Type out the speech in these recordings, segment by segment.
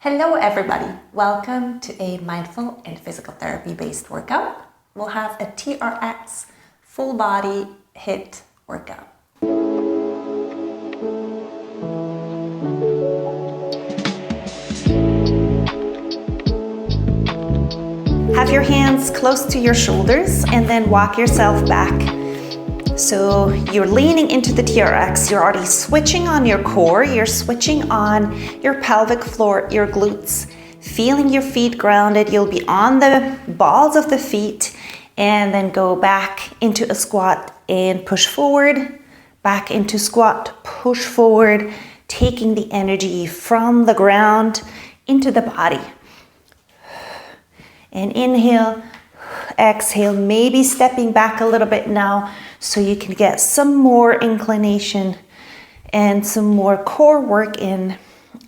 Hello everybody, welcome to a mindful and physical therapy based workout. We'll have a TRX full body HIIT workout. Have your hands close to your shoulders and then walk yourself back. So you're leaning into the TRX, you're already switching on your core, you're switching on your pelvic floor, your glutes, feeling your feet grounded. You'll be on the balls of the feet and then go back into a squat and push forward, back into squat, push forward, taking the energy from the ground into the body. And inhale, exhale, maybe stepping back a little bit now so you can get some more inclination and some more core work in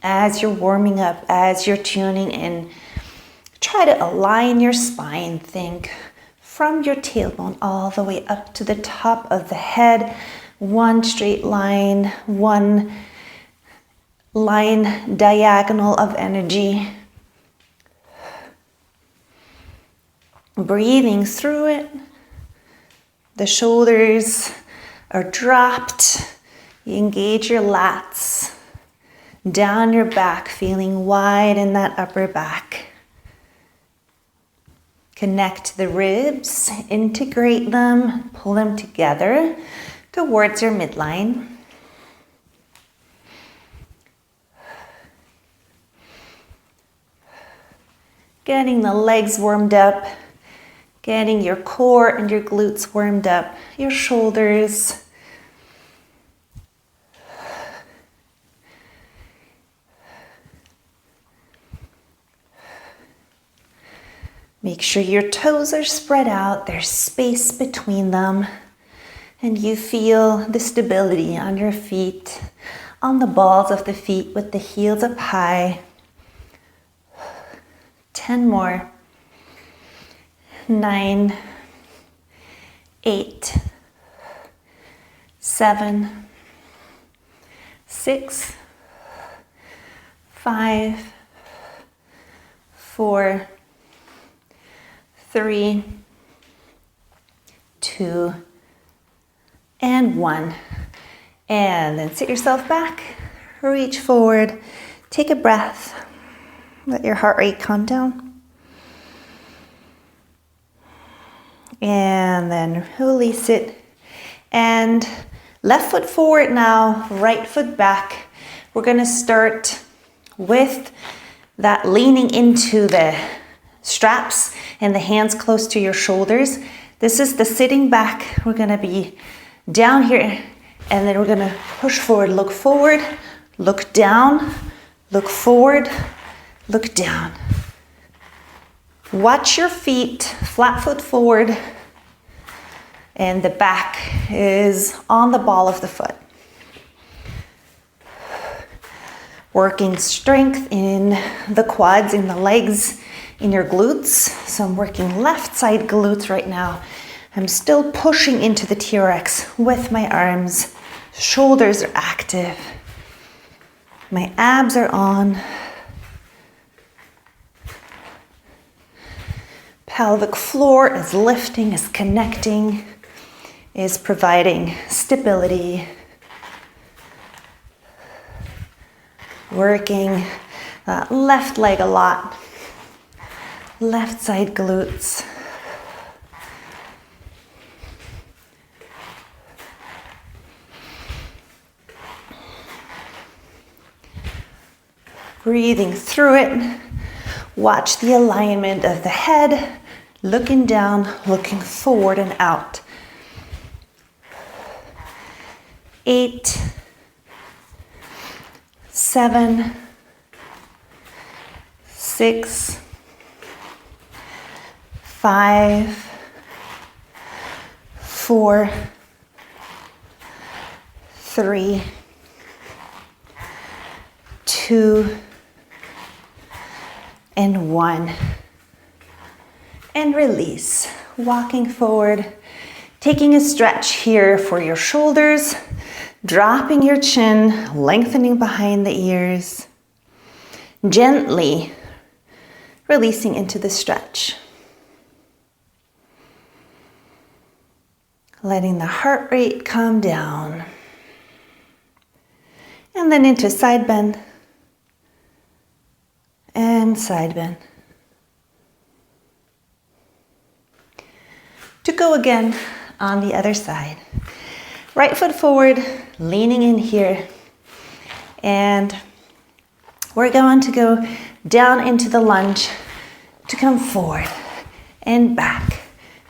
as you're warming up, as you're tuning in. Try to align your spine. Think from your tailbone all the way up to the top of the head. One straight line, one line diagonal of energy. Breathing through it. The shoulders are dropped. You engage your lats. Down your back, feeling wide in that upper back. Connect the ribs, integrate them, pull them together towards your midline. Getting the legs warmed up. Getting your core and your glutes warmed up, your shoulders. Make sure your toes are spread out, there's space between them, and you feel the stability on your feet, on the balls of the feet with the heels up high. 10 more. 9, 8, 7, 6, 5, 4, 3, 2, and 1. And then sit yourself back, reach forward, take a breath, let your heart rate calm down. And then release it. And left foot forward now, right foot back. We're gonna start with that leaning into the straps and the hands close to your shoulders. This is the sitting back. We're gonna be down here and then we're gonna push forward, look down, look forward, look down. Watch your feet, flat foot forward, and the back is on the ball of the foot. Working strength in the quads, in the legs, in your glutes. So I'm working left side glutes right now. I'm still pushing into the TRX with my arms. Shoulders are active. My abs are on. Pelvic floor is lifting, is connecting, is providing stability. Working that left leg a lot. Left side glutes. Breathing through it. Watch the alignment of the head. Looking down, looking forward and out. 8, 7, 6, 5, 4, 3, 2, and 1. And release. Walking forward, taking a stretch here for your shoulders, dropping your chin, lengthening behind the ears. Gently releasing into the stretch. Letting the heart rate calm down. And then into side bend and side bend. To go again on the other side. Right foot forward, leaning in here. And we're going to go down into the lunge to come forward and back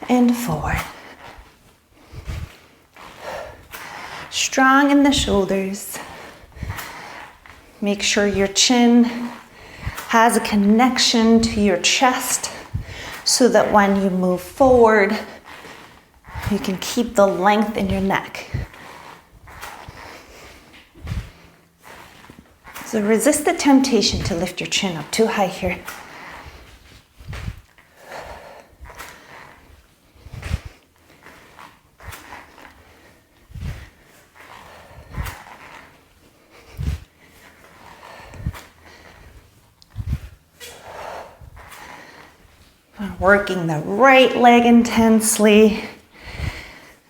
and forward. Strong in the shoulders. Make sure your chin has a connection to your chest so that when you move forward, you can keep the length in your neck. So resist the temptation to lift your chin up too high here. Working the right leg intensely.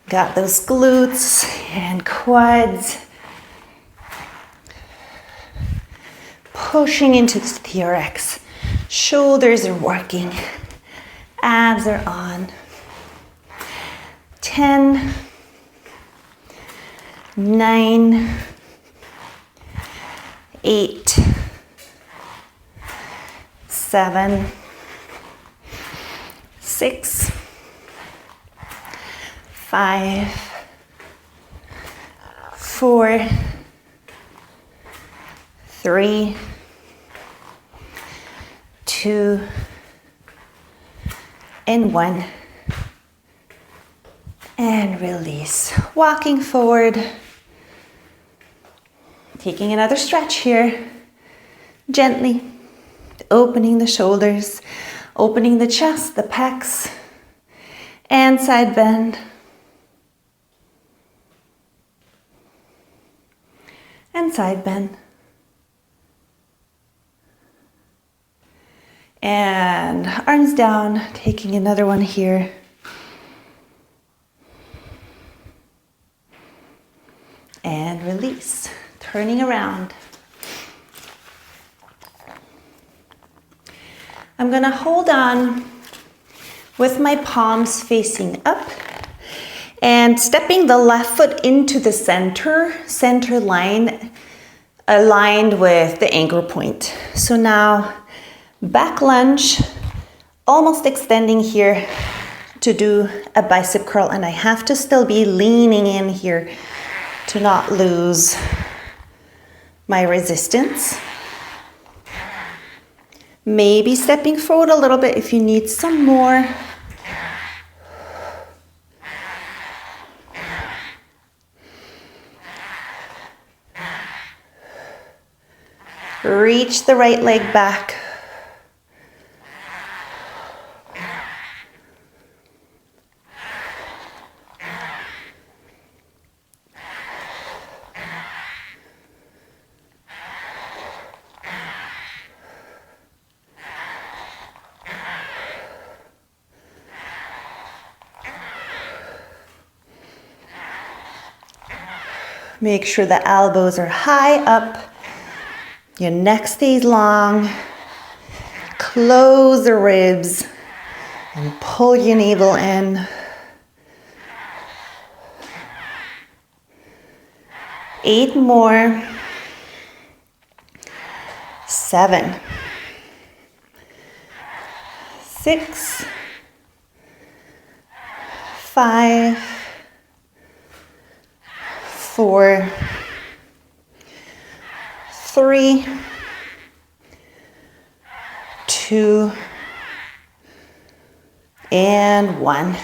Got those glutes and quads. Pushing into the TRX. Shoulders are working. Abs are on. 10, 9, 8, 7, 6, 5, 4, 3, 2, and 1. And release. Walking forward. Taking another stretch here. Gently opening the shoulders. Opening the chest, the pecs, and side bend. And side bend. And arms down, taking another one here. And release, turning around. I'm going to hold on with my palms facing up and stepping the left foot into the center line aligned with the anchor point. So now back lunge, almost extending here to do a bicep curl, and I have to still be leaning in here to not lose my resistance. Maybe stepping forward a little bit if you need some more. Reach the right leg back. Make sure the elbows are high up. Your neck stays long. Close the ribs and pull your navel in. 8 more. 7, 6, 5, 4, 3, 2, and 1.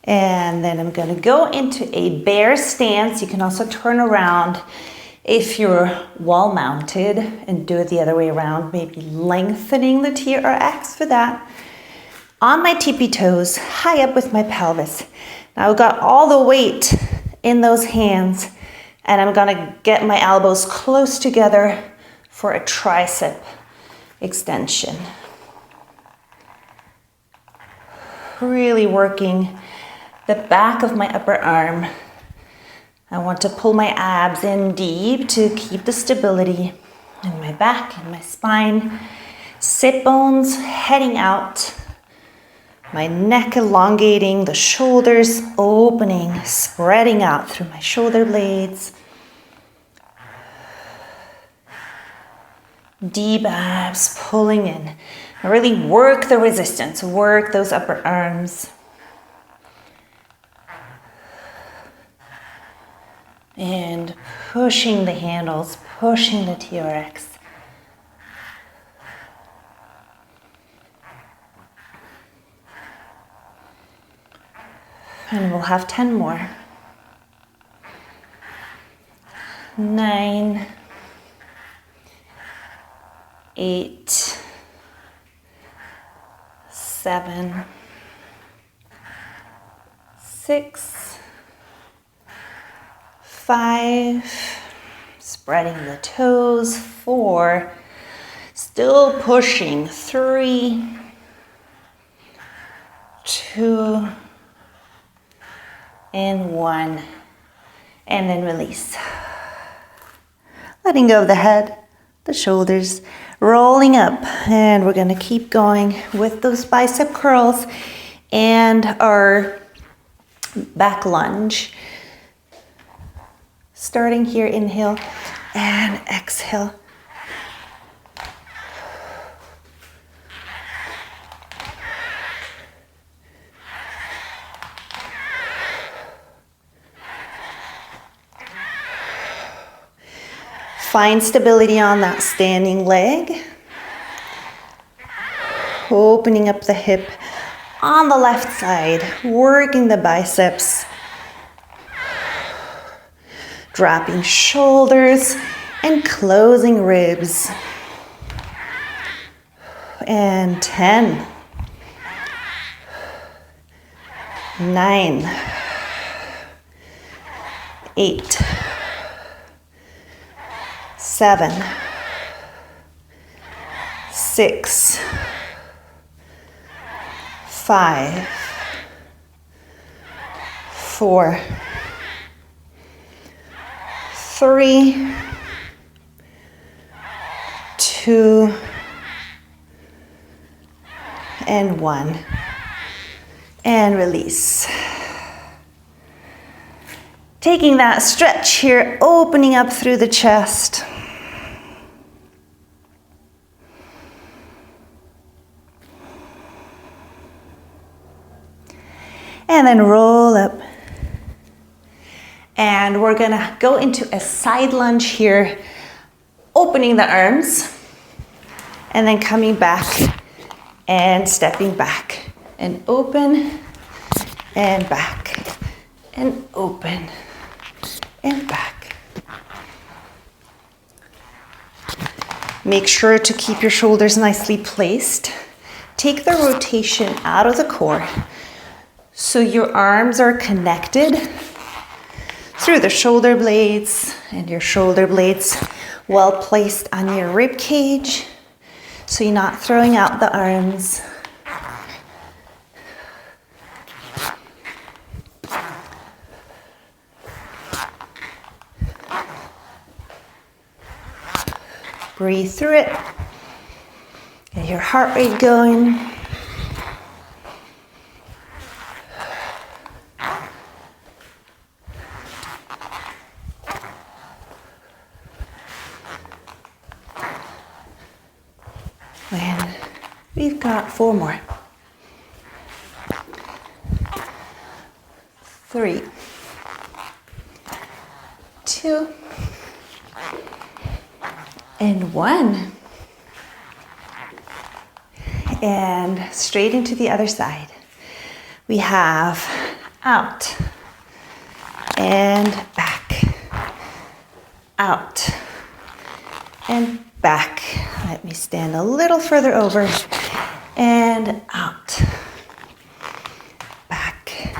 And then I'm going to go into a bear stance. You can also turn around if you're wall mounted and do it the other way around, maybe lengthening the TRX for that. On my tippy toes, high up with my pelvis. Now I've got all the weight in those hands, and I'm gonna get my elbows close together for a tricep extension. Really working the back of my upper arm. I want to pull my abs in deep to keep the stability in my back and my spine. Sit bones heading out. My neck elongating, the shoulders opening, spreading out through my shoulder blades. Deep abs pulling in. And really work the resistance, work those upper arms. And pushing the handles, pushing the TRX. And we'll have 10 more. 9, 8, 7, 6, 5, spreading the toes, 4, still pushing, 3, 2, and 1, and then release. Letting go of the head, the shoulders, rolling up, and we're going to keep going with those bicep curls and our back lunge. Starting here, inhale and exhale. Find stability on that standing leg. Opening up the hip on the left side, working the biceps. Dropping shoulders and closing ribs. And 10, 9, 8, 7, 6, 5, 4, 3, 2, and 1. And release. Taking that stretch here, opening up through the chest. And then roll up. And we're gonna go into a side lunge here, opening the arms, and then coming back and stepping back. And open, and back, and open, and back. Make sure to keep your shoulders nicely placed. Take the rotation out of the core so your arms are connected through the shoulder blades, and your shoulder blades well placed on your rib cage so you're not throwing out the arms. Breathe through it. Get your heart rate going. And we've got 4 more. 3, 2, and 1. And straight into the other side. We have out and back, out and back. Let me stand a little further over, and out, back.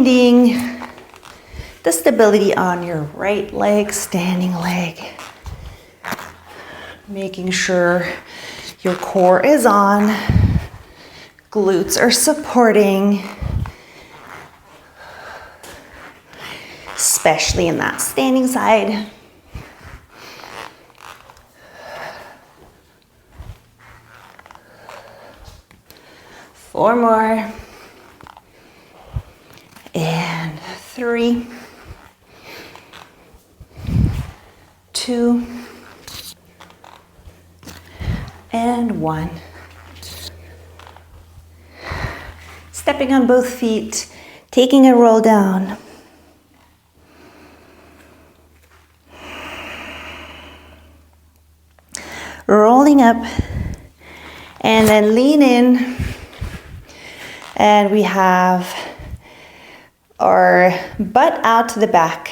finding the stability on your right leg, standing leg. Making sure your core is on, glutes are supporting, especially in that standing side. Four more. And 3, 2, and 1. Stepping on both feet, taking a roll down. Rolling up, and then lean in, and we have our butt out to the back.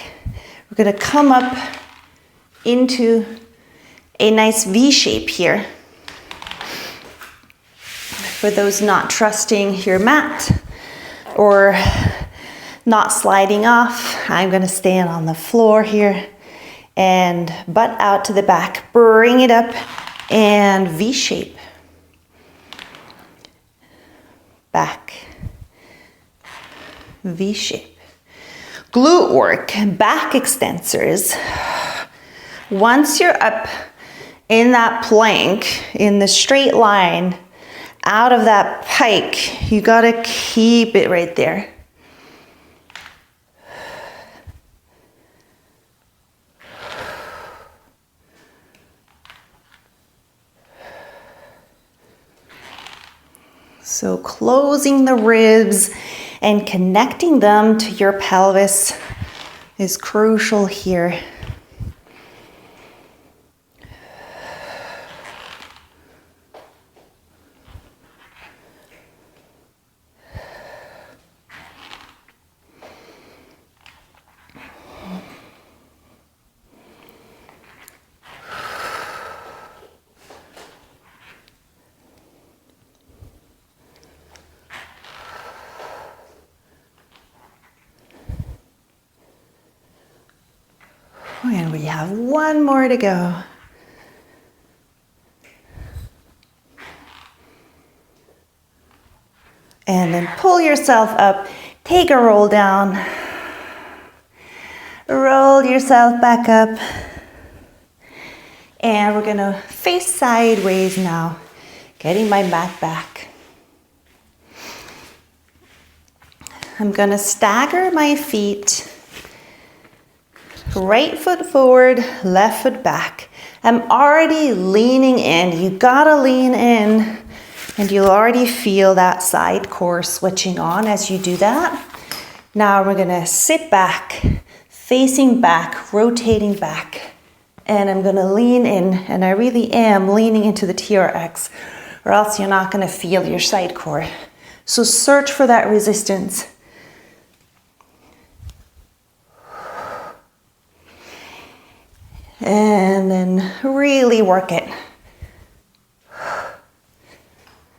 We're going to come up into a nice V shape here. For those not trusting your mat or not sliding off, I'm going to stand on the floor here and butt out to the back. Bring it up and V shape. Back. V shape. Glute work, back extensors. Once you're up in that plank, in the straight line, out of that pike, you gotta keep it right there. So closing the ribs and connecting them to your pelvis is crucial here. And we have one more to go. And then pull yourself up, take a roll down, roll yourself back up. And we're gonna face sideways now, getting my mat back. I'm gonna stagger my feet. Right foot forward, left foot back. I'm already leaning in. You gotta lean in, and you'll already feel that side core switching on as you do that. Now we're gonna sit back, facing back, rotating back, and I'm gonna lean in, and I really am leaning into the TRX, or else you're not gonna feel your side core. So search for that resistance. And then really work it.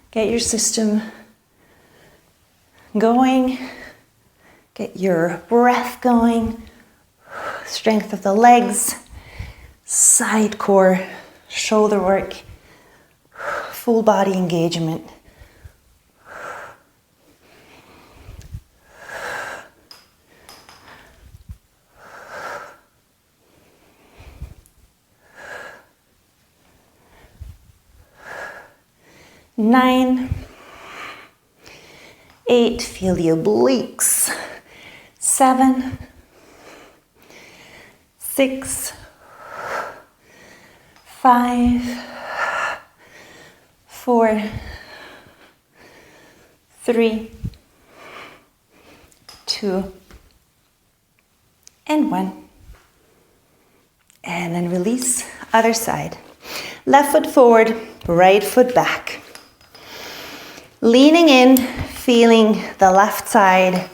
Get your system going. Get your breath going. Strength of the legs, side core, shoulder work, full body engagement. Nine, 8, feel the obliques. 7, 6, 5, 4, 3, 2, and 1. And then release, other side. Left foot forward, right foot back. Leaning in, feeling the left side,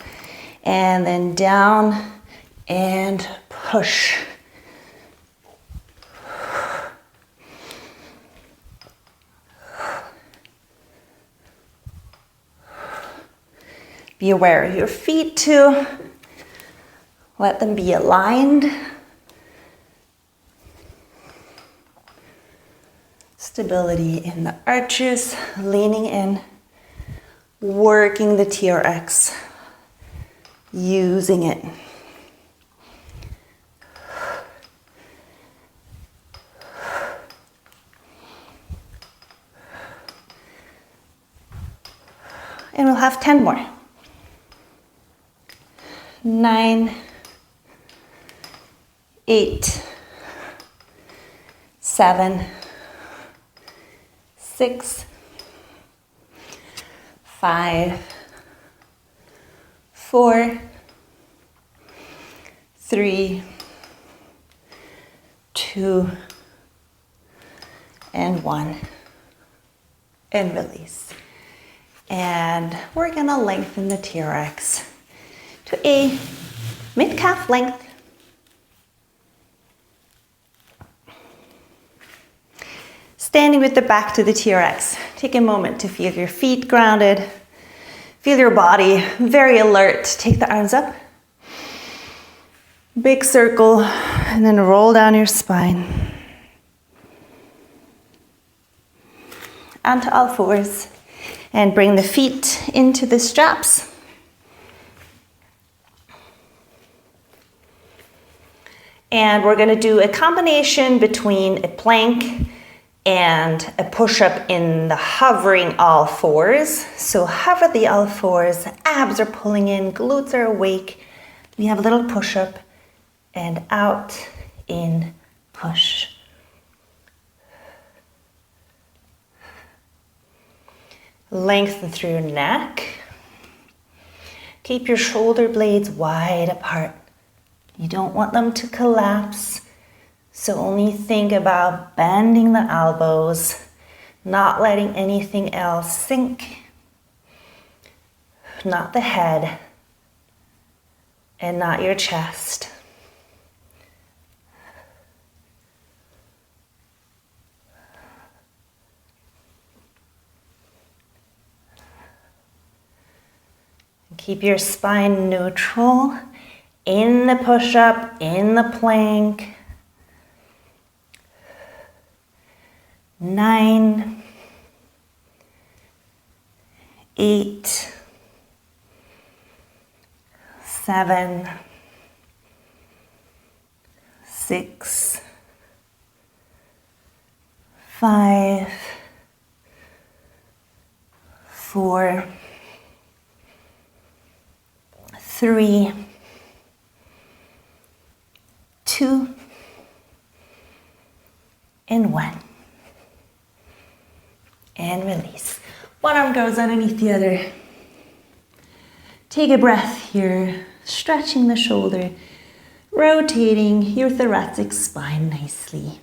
and then down and push. Be aware of your feet too. Let them be aligned. Stability in the arches, leaning in, working the TRX, using it. And we'll have 10 more. 9, 8, 7, 6, 5, 4, 3, 2, and 1. And release. And we're gonna lengthen the TRX to a mid-calf length. Standing with the back to the TRX. Take a moment to feel your feet grounded. Feel your body very alert. Take the arms up. Big circle, and then roll down your spine. Onto all fours. And bring the feet into the straps. And we're gonna do a combination between a plank and a push-up in the hovering all fours. So hover the all fours, abs are pulling in, glutes are awake. We have a little push-up and out, in, push. Lengthen through your neck. Keep your shoulder blades wide apart. You don't want them to collapse. So only think about bending the elbows, not letting anything else sink. Not the head, and not your chest. Keep your spine neutral in the push-up, in the plank. 9, 8, 7, 6, 5, 4, 3, 2, and 1. And release. One arm goes underneath the other. Take a breath here, stretching the shoulder, rotating your thoracic spine nicely.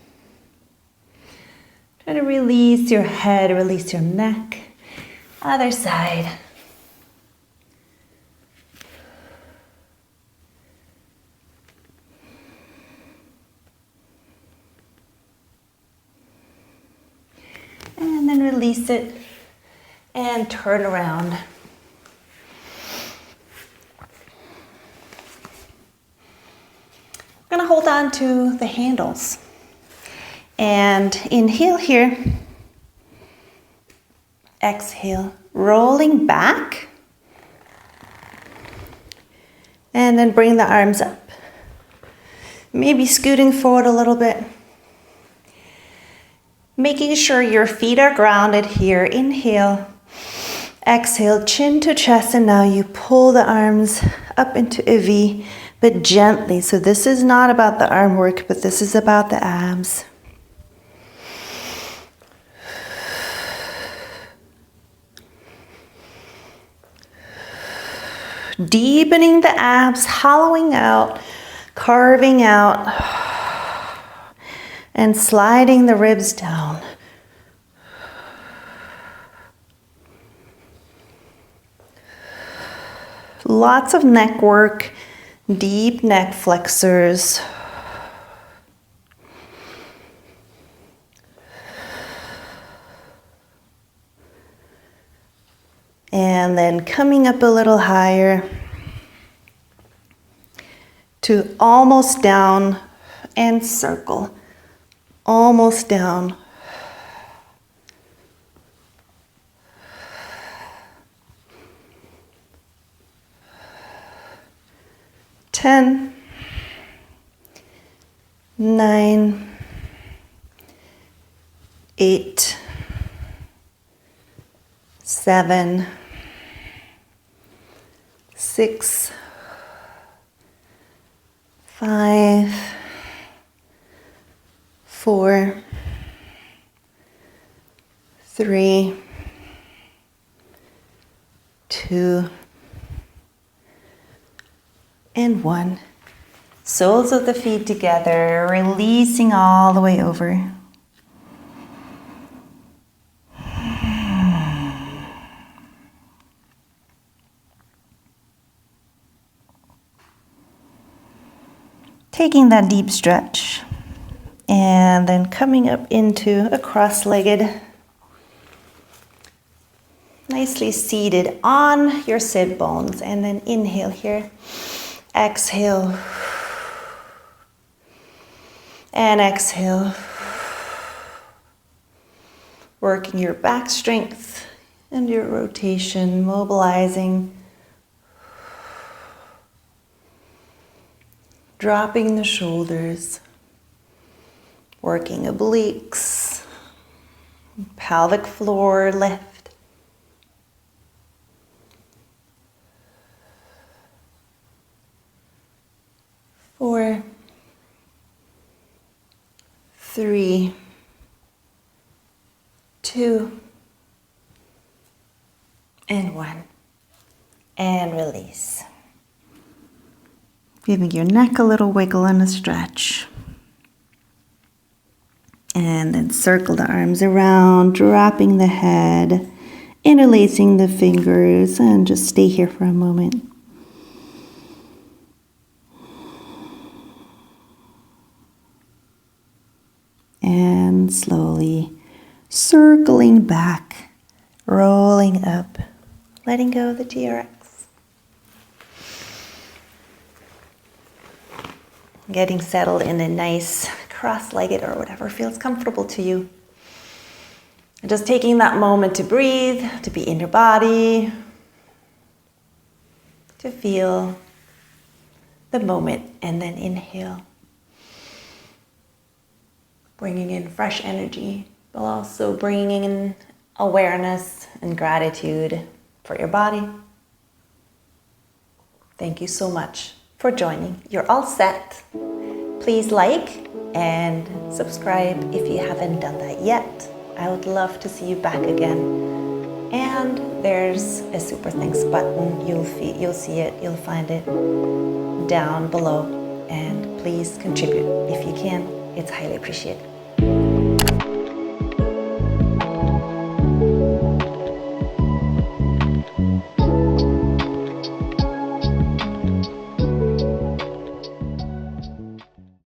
Try to release your head, release your neck. Other side. And then release it and turn around. We're going to hold on to the handles and inhale here. Exhale, rolling back. And then bring the arms up. Maybe scooting forward a little bit. Making sure your feet are grounded here. Inhale, exhale, chin to chest, and now you pull the arms up into a V, but gently. So this is not about the arm work, but this is about the abs. Deepening the abs, hollowing out, carving out, and sliding the ribs down. Lots of neck work, deep neck flexors. And And then coming up a little higher to almost down and circle. Almost down. Ten, 9, 8, 7, 6, 5, 4, 3, 2, and 1. Soles of the feet together, releasing all the way over. Taking that deep stretch and then coming up into a cross-legged, nicely seated on your sit bones, and then inhale here, exhale, and exhale. Working your back strength and your rotation, mobilizing. Dropping the shoulders, working obliques, pelvic floor lift. Four, 3, 2, and 1. And release. Giving your neck a little wiggle and a stretch. And then circle the arms around, dropping the head, interlacing the fingers, and just stay here for a moment. And slowly circling back, rolling up, letting go of the TRX. Getting settled in a nice cross-legged or whatever feels comfortable to you. And just taking that moment to breathe, to be in your body, to feel the moment, and then inhale. Bringing in fresh energy, but also bringing in awareness and gratitude for your body. Thank you so much for joining. You're all set. Please like and subscribe if you haven't done that yet. I would love to see you back again. And there's a super thanks button. You'll see it, you'll find it down below. And please contribute if you can. It's highly appreciated.